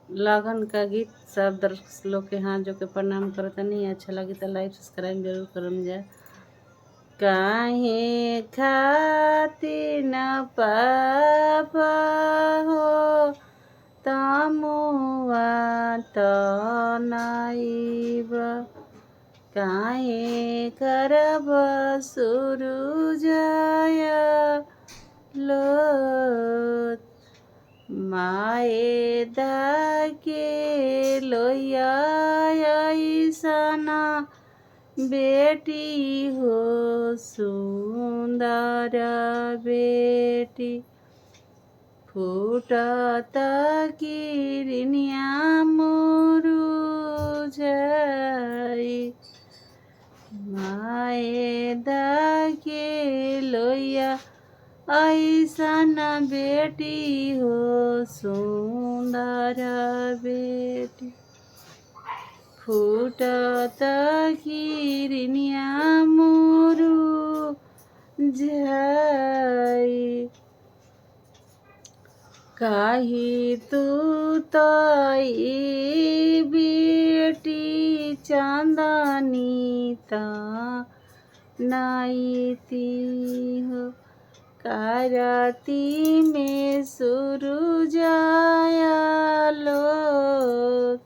लगन का गीत सब दर्शक लोग के हाथ जो के प्रणाम करतनी। अच्छा लगी तो लाइक सब्सक्राइब जरूर करम जा। काहे खातिर न पापा हो तमुआ तनाइब, काहे करब सुरुजय लोत, माए दाके लोया ऐसना बेटी हो सुंदर बेटी, फूटत किरनिया मुरुझाई, माए दाके लोया ऐसन बेटी हो सुंदर बेटी, फूटत किरनिया मुरुझाई, काही तू तई बेटी चांदनी ता नाईती हो, कारती में सुरुजाया लोत,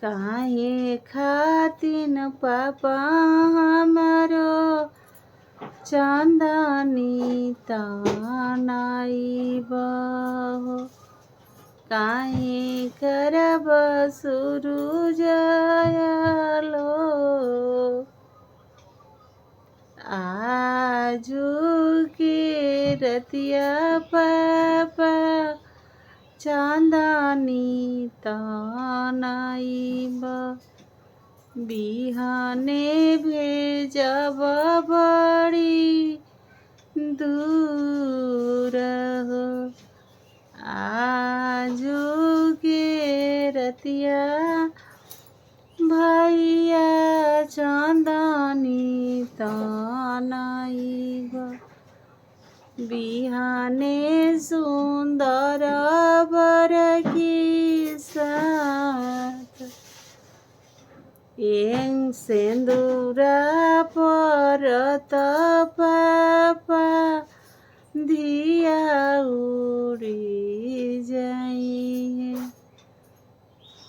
काहे खातिन पापा हमारो चांदनी तानाइब हो, काहे करब सुरुजाया लोत, आजू के रतिया पापा चांदनी तानाइब, बिहाने भेजब बड़ी दूर हो, आजू के रतिया भैया चांदनी तानाइब, बिहाने सुंदर बर की साथ, एं सिंदूरा परत पापा धिया उड़ी जाइए,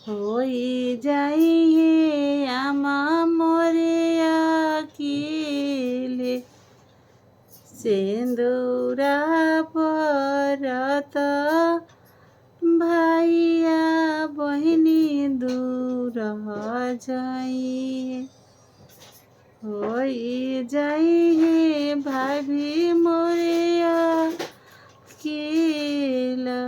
होई जाइए आमा मोरे अकेले, सिंदूरा परत भैया बहिनी दूर जाइए, होई जाइए भाभी मोरे अकेला,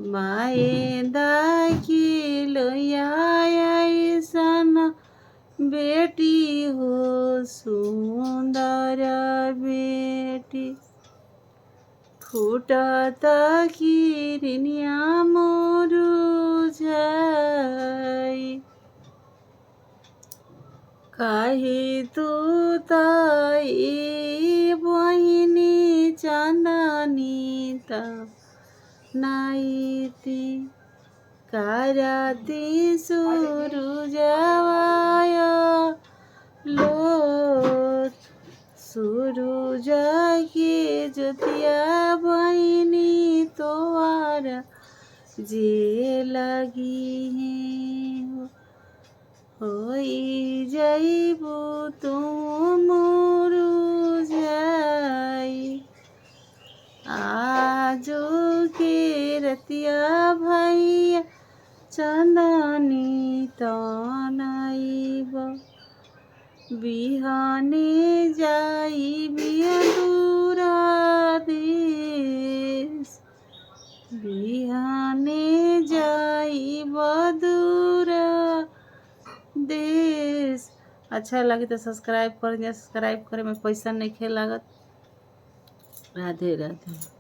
माए दाकी लोया ऐसन बेटी हो सुंदर बेटी, फूटत किरनिया मुरुझाई, काहे तू तई बहिनी चांदनी ता नाईती, कारती सुरुजवाय लोत, सुरुज के ज्योतिया बहिनी तोवारा जे लगी हो, होई जाइबू तू मुरुझाई, आजू के रतिया भैया चांदनी तानाइब, बिहाने जाइबी दूरा देश, बिहाने जाइब दूरा देश। अच्छा लगी तो सब्सक्राइब कर, सब्सक्राइब करे में पैसा नहीं खे लागत। राधे राधे।